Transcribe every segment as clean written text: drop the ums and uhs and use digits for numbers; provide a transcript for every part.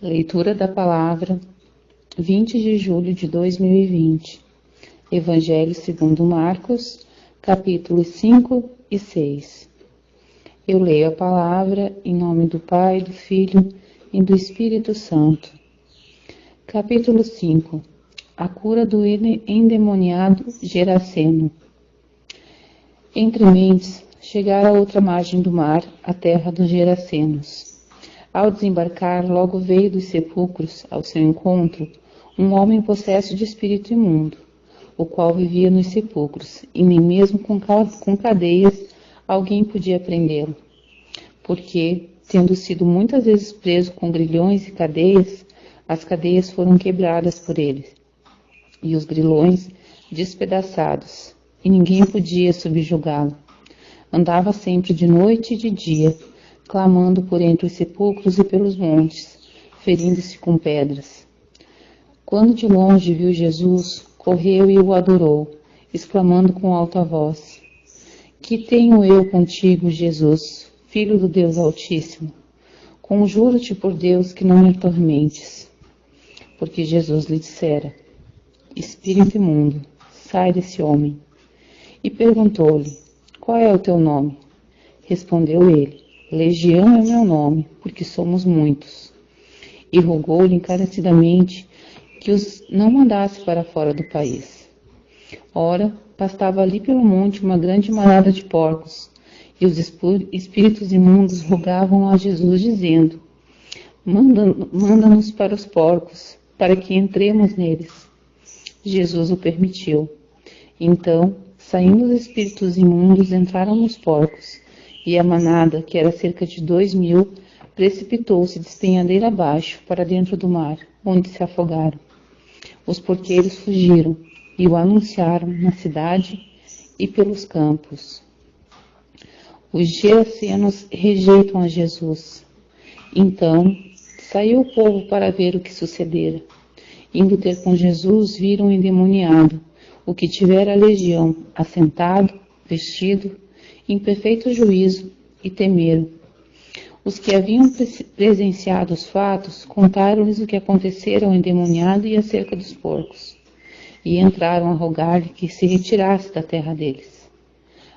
Leitura da palavra, 20 de julho de 2020. Evangelho segundo Marcos, capítulos 5 e 6. Eu leio a palavra em nome do Pai, do Filho e do Espírito Santo. Capítulo 5. A cura do endemoniado Geraseno. Entre mentes, chegaram à outra margem do mar, a terra dos Gerasenos. Ao desembarcar, logo veio dos sepulcros, ao seu encontro, um homem possesso de espírito imundo, o qual vivia nos sepulcros, e nem mesmo com cadeias alguém podia prendê-lo. Porque, tendo sido muitas vezes preso com grilhões e cadeias, as cadeias foram quebradas por ele, e os grilhões despedaçados, e ninguém podia subjugá-lo. Andava sempre de noite e de dia, clamando por entre os sepulcros e pelos montes, ferindo-se com pedras. Quando de longe viu Jesus, correu e o adorou, exclamando com alta voz: Que tenho eu contigo, Jesus, Filho do Deus Altíssimo? Conjuro-te por Deus que não me atormentes. Porque Jesus lhe dissera: Espírito imundo, sai desse homem. E perguntou-lhe: Qual é o teu nome? Respondeu ele: Legião é o meu nome, porque somos muitos. E rogou-lhe encarecidamente que os não mandasse para fora do país. Ora, pastava ali pelo monte uma grande manada de porcos, e os espíritos imundos rogavam a Jesus, dizendo: Manda-nos para os porcos, para que entremos neles. Jesus o permitiu. Então, saindo os espíritos imundos, entraram nos porcos, e a manada, que era cerca de 2.000, precipitou-se despenhadeira abaixo para dentro do mar, onde se afogaram. Os porqueiros fugiram e o anunciaram na cidade e pelos campos. Os Gerasenos rejeitam a Jesus. Então, saiu o povo para ver o que sucedera. Indo ter com Jesus, viram o endemoniado, o que tivera a legião, assentado, vestido, em perfeito juízo, e temeram. Os que haviam presenciado os fatos contaram-lhes o que acontecera ao endemoniado e acerca dos porcos, e entraram a rogar-lhe que se retirasse da terra deles.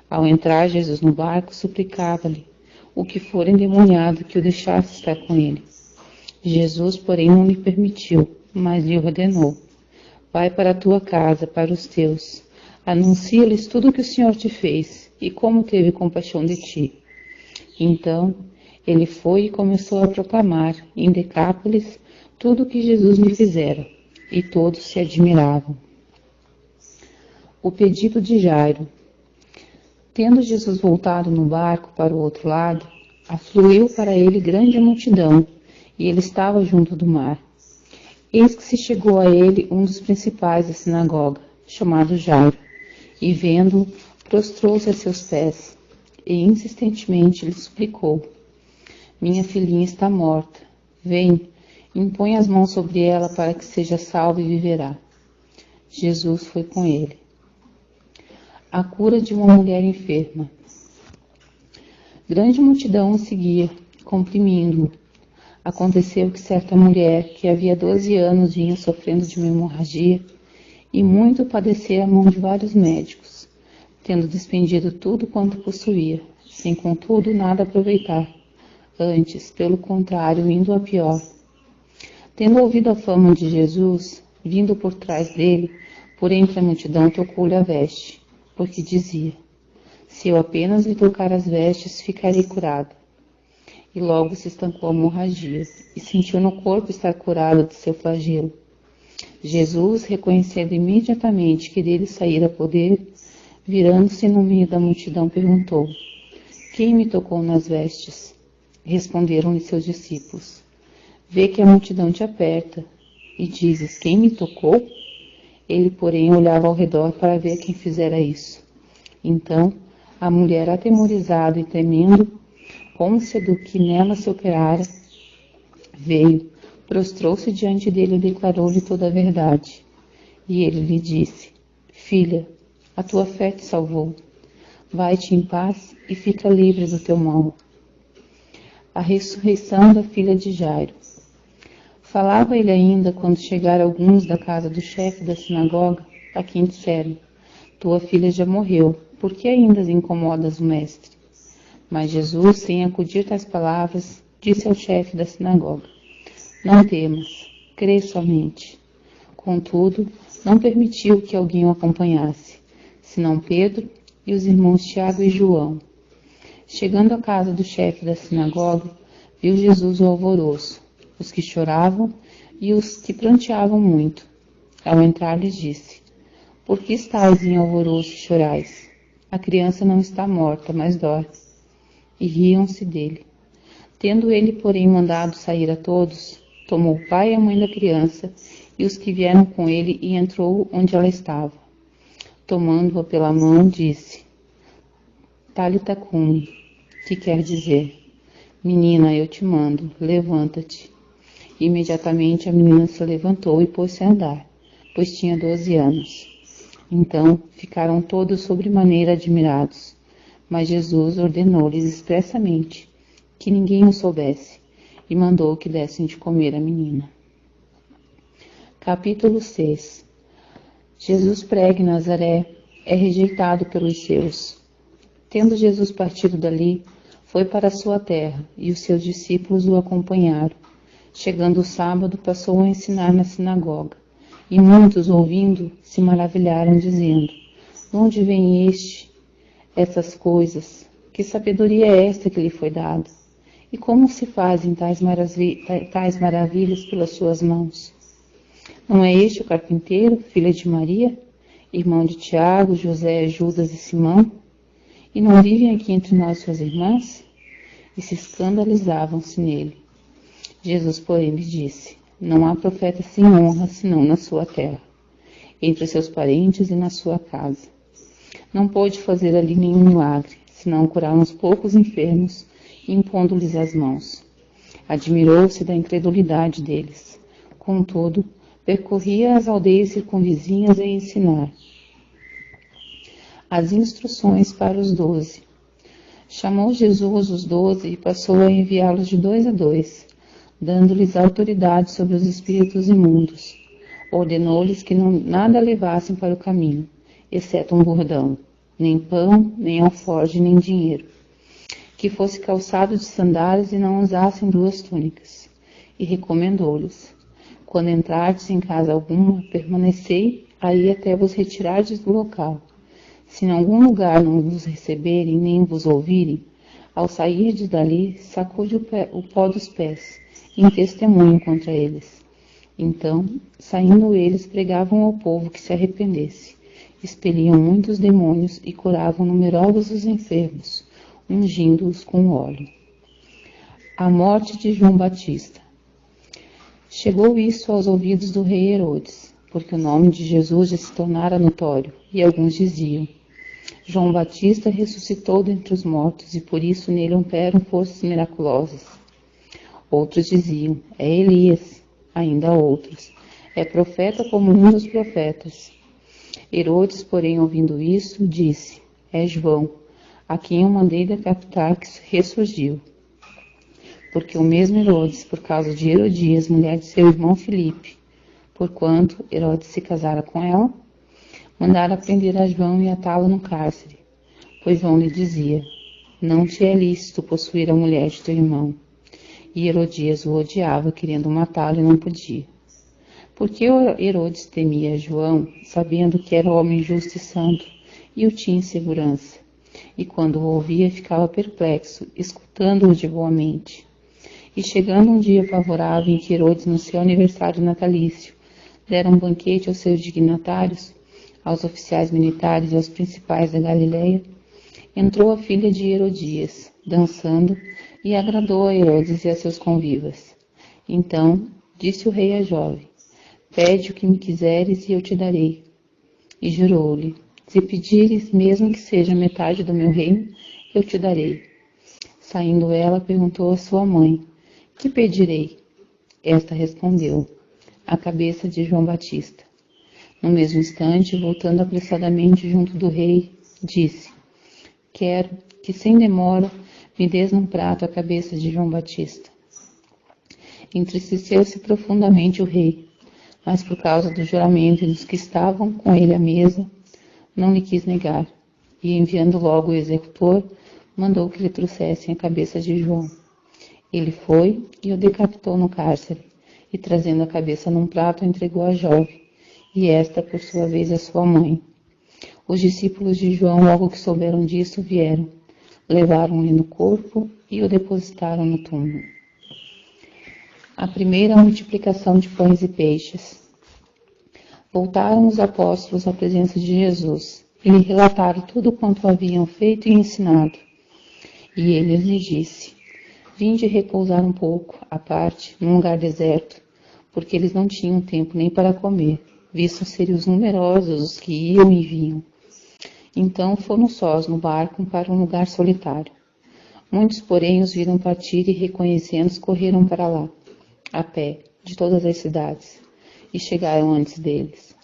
Ao entrar Jesus no barco, suplicava-lhe, o que for endemoniado, que o deixasse estar com ele. Jesus, porém, não lhe permitiu, mas lhe ordenou: Vai para a tua casa, para os teus, anuncia-lhes tudo o que o Senhor te fez, e como teve compaixão de ti. Então, ele foi e começou a proclamar em Decápolis tudo o que Jesus lhe fizera, e todos se admiravam. O pedido de Jairo. Tendo Jesus voltado no barco para o outro lado, afluiu para ele grande multidão, e ele estava junto do mar. Eis que se chegou a ele um dos principais da sinagoga, chamado Jairo, e vendo-o, prostrou-se a seus pés, e insistentemente lhe suplicou: Minha filhinha está morta. Vem, impõe as mãos sobre ela para que seja salva e viverá. Jesus foi com ele. A cura de uma mulher enferma. Grande multidão o seguia, comprimindo-o. Aconteceu que certa mulher, que havia 12 anos vinha sofrendo de uma hemorragia, e muito padecera a mão de vários médicos, tendo despendido tudo quanto possuía, sem contudo nada aproveitar, antes, pelo contrário, indo a pior. Tendo ouvido a fama de Jesus, vindo por trás dele, por entre a multidão tocou-lhe a veste, porque dizia: Se eu apenas lhe tocar as vestes, ficarei curado. E logo se estancou a hemorragia, e sentiu no corpo estar curado de seu flagelo. Jesus, reconhecendo imediatamente que dele saíra poder, virando-se no meio da multidão, perguntou: Quem me tocou nas vestes? Responderam-lhe seus discípulos: Vê que a multidão te aperta, e dizes: Quem me tocou? Ele, porém, olhava ao redor para ver quem fizera isso. Então, a mulher, atemorizada e temendo, cônscia do que nela se operara, veio, prostrou-se diante dele e declarou-lhe toda a verdade. E ele lhe disse: Filha, a tua fé te salvou. Vai-te em paz e fica livre do teu mal. A ressurreição da filha de Jairo. Falava ele ainda quando chegaram alguns da casa do chefe da sinagoga, a quem disseram: tua filha já morreu, por que ainda incomodas o mestre? Mas Jesus, sem acudir tais palavras, disse ao chefe da sinagoga: não temas, crê somente. Contudo, não permitiu que alguém o acompanhasse, senão Pedro e os irmãos Tiago e João. Chegando à casa do chefe da sinagoga, viu Jesus o alvoroço, os que choravam e os que pranteavam muito. Ao entrar, lhes disse: por que estáis em alvoroço e chorais? A criança não está morta, mas dorme. E riam-se dele. Tendo ele, porém, mandado sair a todos, tomou o pai e a mãe da criança e os que vieram com ele e entrou onde ela estava. Tomando-a pela mão, disse: Talitha cumi, que quer dizer: menina, eu te mando, levanta-te. Imediatamente a menina se levantou e pôs-se a andar, pois tinha 12 anos. Então ficaram todos sobremaneira admirados, mas Jesus ordenou-lhes expressamente que ninguém o soubesse e mandou que dessem de comer à menina. Capítulo 6. Jesus prega em Nazaré, é rejeitado pelos seus. Tendo Jesus partido dali, foi para a sua terra, e os seus discípulos o acompanharam. Chegando o sábado, passou a ensinar na sinagoga, e muitos, ouvindo, se maravilharam, dizendo: de onde vem essas coisas? Que sabedoria é esta que lhe foi dada? E como se fazem tais maravilhas pelas suas mãos? Não é este o carpinteiro, filho de Maria, irmão de Tiago, José, Judas e Simão? E não vivem aqui entre nós suas irmãs? E se escandalizavam-se nele. Jesus, porém, lhe disse: não há profeta sem honra, senão na sua terra, entre seus parentes e na sua casa. Não pôde fazer ali nenhum milagre, senão curar uns poucos enfermos, impondo-lhes as mãos. Admirou-se da incredulidade deles. Contudo, percorria as aldeias circunvizinhas a ensinar. As instruções para os 12. Chamou Jesus os 12 e passou a enviá-los de 2 a 2, dando-lhes autoridade sobre os espíritos imundos. Ordenou-lhes que nada levassem para o caminho, exceto um bordão, nem pão, nem alforje, nem dinheiro. Que fosse calçado de sandálias e não usassem 2 túnicas. E recomendou-lhes: quando entrardes em casa alguma, permanecei aí até vos retirardes do local. Se em algum lugar não vos receberem, nem vos ouvirem, ao sairdes dali, sacude o pó dos pés, em testemunho contra eles. Então, saindo eles, pregavam ao povo que se arrependesse. Expeliam muitos demônios e curavam numerosos enfermos, ungindo-os com óleo. A morte de João Batista. Chegou isso aos ouvidos do rei Herodes, porque o nome de Jesus já se tornara notório, e alguns diziam: João Batista ressuscitou dentre os mortos, e por isso nele operam forças miraculosas. Outros diziam: é Elias. Ainda outros: é profeta como um dos profetas. Herodes, porém, ouvindo isso, disse: é João, a quem eu mandei decapitar, que ressurgiu. Porque o mesmo Herodes, por causa de Herodias, mulher de seu irmão Filipe, porquanto Herodes se casara com ela, mandara prender a João e atá-lo no cárcere, pois João lhe dizia: não te é lícito possuir a mulher de teu irmão. E Herodias o odiava, querendo matá-lo, e não podia. Porque Herodes temia João, sabendo que era homem justo e santo, e o tinha em segurança. E quando o ouvia, ficava perplexo, escutando-o de boa mente. E chegando um dia favorável em que Herodes, no seu aniversário natalício, dera um banquete aos seus dignatários, aos oficiais militares e aos principais da Galileia, entrou a filha de Herodias, dançando, e agradou a Herodes e a seus convivas. Então disse o rei à jovem: pede o que me quiseres e eu te darei. E jurou-lhe: se pedires, mesmo que seja metade do meu reino, eu te darei. Saindo ela, perguntou à sua mãe: que pedirei? Esta respondeu: a cabeça de João Batista. No mesmo instante, voltando apressadamente junto do rei, disse: quero que sem demora me des num prato a cabeça de João Batista. Entristeceu-se profundamente o rei, mas por causa do juramento dos que estavam com ele à mesa, não lhe quis negar, e enviando logo o executor, mandou que lhe trouxessem a cabeça de João. Ele foi e o decapitou no cárcere, e trazendo a cabeça num prato, entregou à jovem, e esta, por sua vez, à sua mãe. Os discípulos de João, logo que souberam disso, vieram, levaram-lhe no corpo e o depositaram no túmulo. A primeira multiplicação de pães e peixes. Voltaram os apóstolos à presença de Jesus e lhe relataram tudo quanto haviam feito e ensinado. E ele lhes disse: Vinde repousar um pouco, à parte, num lugar deserto, porque eles não tinham tempo nem para comer, visto serem os numerosos os que iam e vinham. Então foram sós no barco para um lugar solitário. Muitos, porém, os viram partir e, reconhecendo-os, correram para lá, a pé, de todas as cidades, e chegaram antes deles.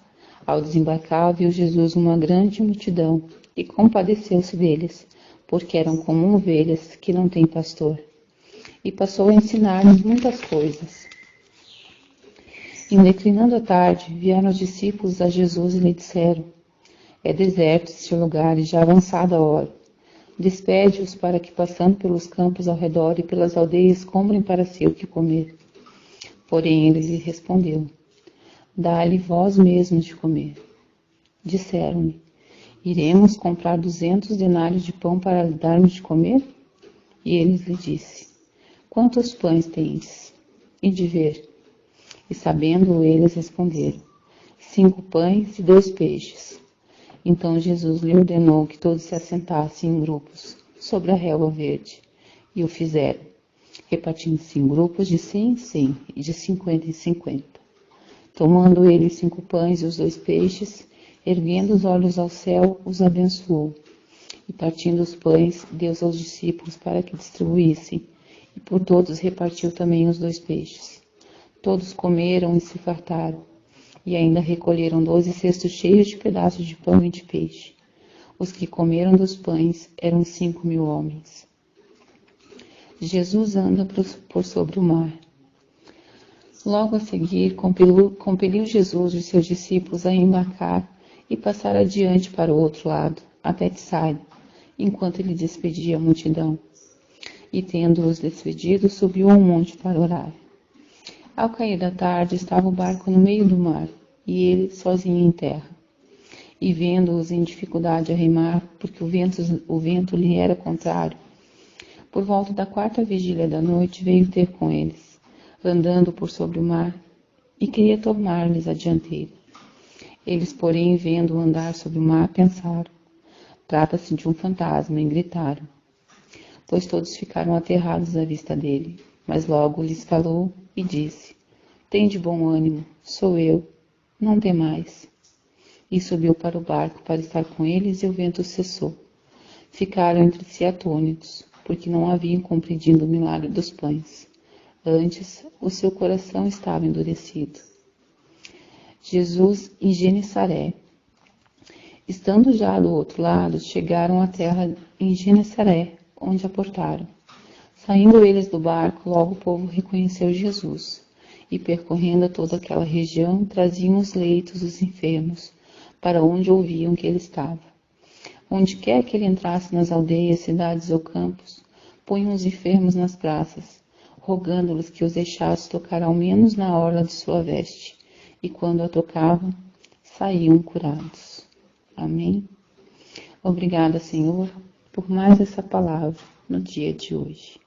Ao desembarcar, viu Jesus uma grande multidão e compadeceu-se deles, porque eram como ovelhas que não têm pastor. E passou a ensinar-lhes muitas coisas. Em declinando a tarde, vieram os discípulos a Jesus e lhe disseram: É deserto este lugar e já avançada a hora. Despede-os para que, passando pelos campos ao redor e pelas aldeias, comprem para si o que comer. Porém ele lhe respondeu: Dá-lhe vós mesmos de comer. Disseram-lhe: Iremos comprar 200 denários de pão para lhe darmos de comer? E ele lhe disse: Quantos pães tendes? E de ver. E sabendo eles responderam: 5 pães e 2 peixes. Então Jesus lhe ordenou que todos se assentassem em grupos sobre a relva verde. E o fizeram, repartindo-se em grupos de 100 em 100 e de 50 em 50. Tomando ele os 5 pães e os 2 peixes, erguendo os olhos ao céu, os abençoou. E partindo os pães, deu aos discípulos para que distribuíssem, e por todos repartiu também os 2 peixes. Todos comeram e se fartaram, e ainda recolheram 12 cestos cheios de pedaços de pão e de peixe. Os que comeram dos pães eram 5.000 homens. Jesus anda por sobre o mar. Logo a seguir, compeliu Jesus os seus discípulos a embarcar e passar adiante para o outro lado, até Tisaida, enquanto ele despedia a multidão. E tendo-os despedido, subiu ao monte para orar. Ao cair da tarde, estava o barco no meio do mar, e ele sozinho em terra. E vendo-os em dificuldade a remar, porque o vento lhe era contrário, por volta da 4ª vigília da noite, veio ter com eles, andando por sobre o mar, e queria tomar-lhes a dianteira. Eles, porém, vendo-o andar sobre o mar, pensaram: trata-se de um fantasma, e gritaram. Pois todos ficaram aterrados à vista dele. Mas logo lhes falou e disse: Tende bom ânimo, sou eu, não temais. E subiu para o barco para estar com eles, e o vento cessou. Ficaram entre si atônitos, porque não haviam compreendido o milagre dos pães. Antes, o seu coração estava endurecido. Jesus em Genesaré. Estando já do outro lado, chegaram à terra em Genesaré, onde aportaram. Saindo eles do barco, logo o povo reconheceu Jesus, e percorrendo toda aquela região, traziam os leitos dos enfermos, para onde ouviam que ele estava. Onde quer que ele entrasse nas aldeias, cidades ou campos, punham os enfermos nas praças, rogando-lhes que os deixasse tocar ao menos na orla de sua veste, e quando a tocavam, saíam curados. Amém? Obrigada, Senhor, por mais essa palavra no dia de hoje.